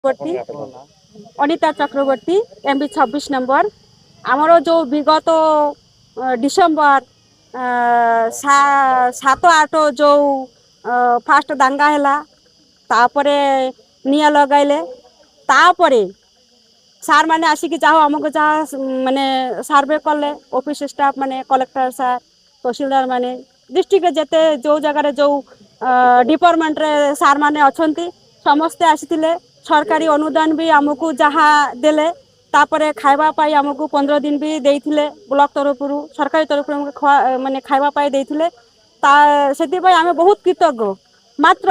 चक्रवर्ती अनिता चक्रवर्ती MB 26 number आमर जो विगत डिसेम्बर 7-8 जो फास्ट दांगा है तापरे निया लगाइले तापरे सार मैंने आसिक जहाँ आमको जहाँ माने सर्वे कले ऑफिस स्टाफ माने कलेक्टर सार तहसीलदार माने डिस्ट्रिक्ट जेते जो जगह जो डिपार्टमेंट रे सार माने अच्छी समस्ते आसीथिले सरकारी अनुदान भी आमको जहाँ देले तापरे खाइबा पाई आमको 15 दिन भी देइथिले ब्लॉक तरफ सरकारी तरफ माने खाइबा पाई देइथिले ता सेति पाई आमे बहुत कृतज्ञ मात्र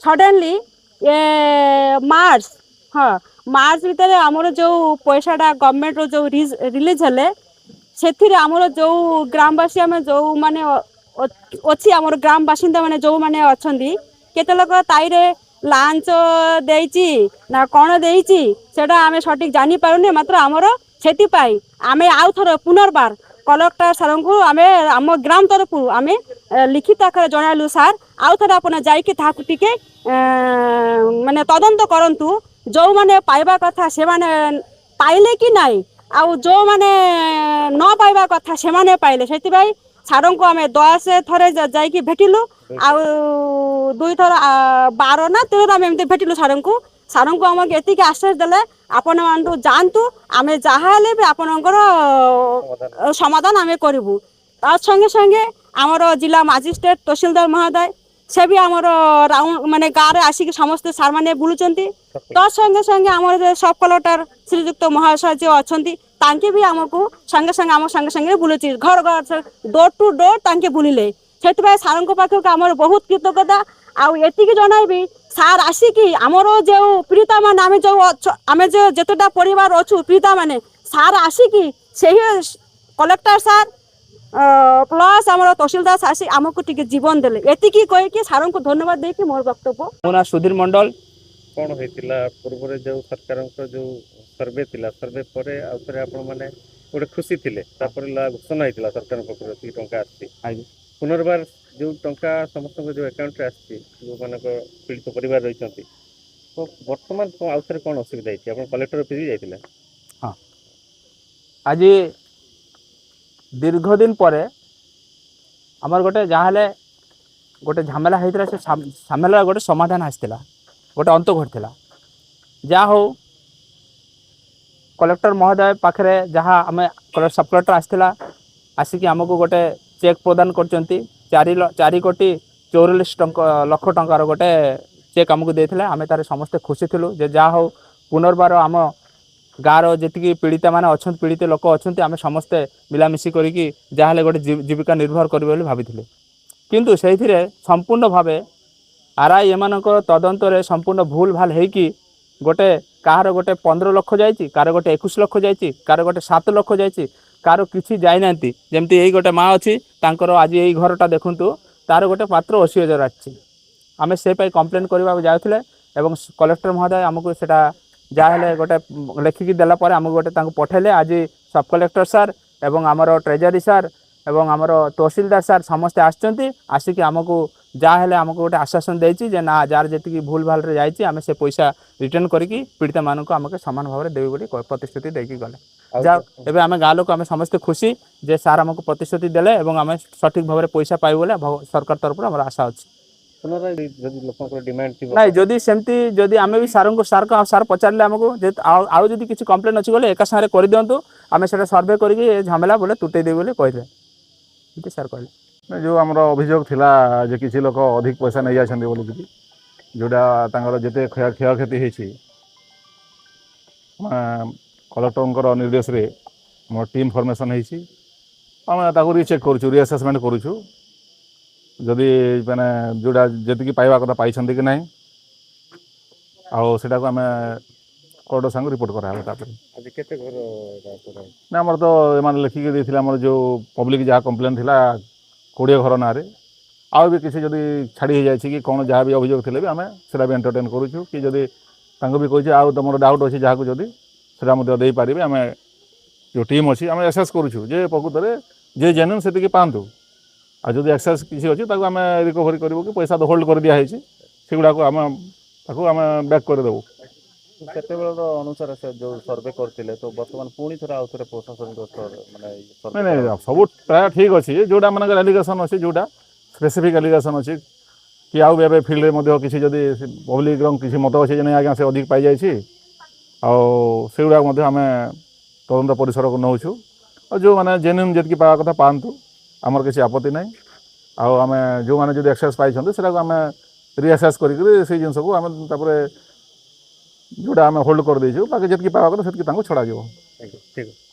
सडनली ये मार्च हाँ मार्च भितर आमर जो पैसाटा गवर्नमेंट रो जो रिलीज हेले से आमर जो ग्रामवासी आम जो माने अच्छी आमर ग्राम बासिंदा माने जो माने अच्छी केते लोक ताईरे लांच देइची ना कौन देइची सेटा आमे सठिक जानी पारुने मात्र आमर सेति पाई आमे आउ थर पुनर्बार कलेक्टर सर को आमे आम ग्राम तरफ आमे लिखित आकार जनालु सार आउ थर आपन जाइके ताकु टिके माने तदंत करंतु जो माने पाइबा कथा से माने पाइले कि नाई आउ जो माने न पाइबा कथा से माने पाइले सेति भाई सारों को आमे 10 थरे जाइकी भेटिलु आउ 2 थर 12 ना 13 आमे एमते भेटिलु सारों को आमके एतिके आश्वास देले आपण मानतु जानतु आमे जहा हेले भी आपनकर समाधान आमे करिवु ता संगे संगे आमर जिला मजिस्ट्रेट तहसीलदार महोदय से भी आमर राउंड माने गाँव में आसिक समस्ते सार मैंने बुलूँ तो संगे संगे आम सब कलेक्टर श्रीजुक्त महाशय जो अच्छा तांके भी आमको संगे संगे आम संगे संगे बुलूची घर घर डोर टू डोर तांके बुलिले से सार पाखक आमर बहुत कृतज्ञता आती जनइबी सार आसिकी आमर जो पीड़िता मान आम जो जितेटा परिवार अच्छु पीड़िता माने सार आसिकी से कलेक्टर सार प्लस आम तहसीलदार आसी आमको टिके जीवन देले एतिकी कह कि सार को धन्यवाद देकी मोर वक्तव्य मो ना सुधीर मंडल कौन होइतिला पूर्व जो सरकार जो सर्वे थिला सर्वे पर आउथरे आपण माने गोटे खुशी थिले तापर घोषणा होइतिला सरकार पक्ष ती टंका आसी पुनर्बार जो टंका समस्त जो अकाउंट रे आसी जो मानक पीड़ित परिवार रहिसंती तो वर्तमान आउथरे कौन असुविधा होइति आपण कलेक्टर ऑफिस जाइतिला हां आज दीर्घ दिन पर आमर गोटे जहाँ गोटे झमेला होता से झमेला गोटे समाधान आसला गोटे अंत घटला जहाँ हो कलेक्टर महोदय पाखे जहाँ आम सब कलेक्टर आसला आसिक आमको गोटे चेक प्रदान कर 4,44,44 लाख टंकार गोटे चेक आमको देते आम तार समस्ते खुशी थिलु जे जहाँ हो पुनर्बार आम गाँव जी पीड़िता मैंने अच्छा पीड़ित लोक अच्छा आम समस्ते मिलामिशी करी जहाँ गोटे जीविका निर्भर करें भाई किंतु से संपूर्ण भाव आरआई एम तदंत संपूर्ण भूल भाल होगी गोटे कार गोटे 15 लाख जाइए कार गोटे 21 लाख जाइए कार गोटे 7 लाख जाइए कार किसी जाना जमती यही गोटे माँ अच्छी आज यही घरटा देखूँ तार गोटे मात्र 80,000 आम से कम्प्लेन करने जाऊे और कलेक्टर महोदय आमको सेटा जहाँ गोटे लिखिकी देलापर आमको गोटे पठेले आज सब कलेक्टर सार एवं आमर ट्रेजरी सार एवं आमर तहसीलदार सार समस्ते आसिक आमको जहाँ आमको गोटे आश्वासन देती ना जार जी भूल भाल जाइए आम से पैसा रिटर्न करके पीड़िता मानक आमको सामान भाव में देवी बोली प्रतिश्रुति देकी गले जा एवं आम गाँ लोक आम समस्ते खुशी जे सार आमको प्रतिश्रुति देले आम सठिक भाव में पैसा पाइबु बोले सरकार तरफ आम आशा अच्छी ना जदि सेमती जदि आम भी सार को सार पचारे आमको आउ जदि किसी कंप्लेन अच्छी गले एका सारे कर दिंतु आम से सर्वे करके झमेला बोले तुटेदेवी बोले कहे सार कहले जो आमर अभियोग थिला जे किसी लोक अधिक पैसा नहीं जाछन्ती बोली जोड़ा तांकर जेते क्षयक्षति होइछि कलेक्टर निर्देश रे मोर टीम फॉर्मेशन होइछि आम ताको रीचेक करूछु रीअसेसमेंट करूछु जदि मैंने जोड़ा जी पाइबा कथा पाई कि ना आटा को आम कोर्ट संग रिपोर्ट कराला ना आमर तो एम लिखिकी देते आम जो पब्लिक जहाँ कम्प्लेन थी 20 घर ना आउ भी किसी जदि छाड़ी जाए कि कौन जहाँ भी अभियोग थे भी आम से भी एंटरटेन करूँ कि जदि भी कही आउ तुम डाउट अच्छी जहाँ को जदि से पारे आम जो टीम अच्छी आम एसेस करूँ जे प्रकृत में जे जेन्युइन से पातु आ जदि एक्सेस किसी अच्छी आम रिकवरी कर पैसा तो होल्ड कर दिखाई से गुड़ा आम बैक करदेबू ସେତେବେଳର ଅନୁସାରେ ସେ ଯୋଉ ସର୍ଭେ କରିଥିଲେ ତ ବର୍ତ୍ତମାନ ପୁଣି ଥରେ ଆଉ ଥରେ ପ୍ରଶାସନିକ ମାନେ ନାଇଁ ନାଇଁ ସବୁ ପ୍ରାୟ ଠିକ୍ ଅଛି ଯୋଉଟା ମାନଙ୍କର ଆଲିଗେସନ୍ ଅଛି ଯୋଉଟା ସ୍ପେସିଫିକ୍ ଆଲିଗେସନ୍ ଅଛି କି ଆଉ ବି ଏବେ ଫିଲ୍ଡରେ ମଧ୍ୟ କିଛି ଯଦି ପବ୍ଲିକ୍ର କିଛି ମତ ଅଛି ଯେ ନାଇଁ ଆଜ୍ଞା ସେ ଅଧିକ ପାଇଯାଇଛି ଆଉ ସେଗୁଡ଼ାକ ମଧ୍ୟ ଆମେ ତଦନ୍ତ ପରିସରକୁ ନେଉଛୁ ଆଉ ଯେଉଁମାନେ ଜେନ୍ୟୁନ୍ ଯେତିକି ପାଇବା କଥା ପାଆନ୍ତୁ ଆମର କିଛି ଆପତ୍ତି ନାହିଁ ଆଉ ଆମେ ଯେଉଁମାନେ ଯଦି ଏକ୍ସେସ୍ ପାଇଛନ୍ତି ସେଟାକୁ ଆମେ ରିଆସେସ୍ କରିକିରି ସେଇ ଜିନିଷକୁ ଆମେ ତାପରେ ଯେଉଁଟା ଆମେ ହୋଲ୍ଡ କରିଦେଇଛୁ ବାକି ଯେତିକି ପାଇବା କଥା ସେତିକି ତାଙ୍କୁ ଛଡ଼ାଯିବ। ଆଜ୍ଞା ଠିକ୍ ଅଛି।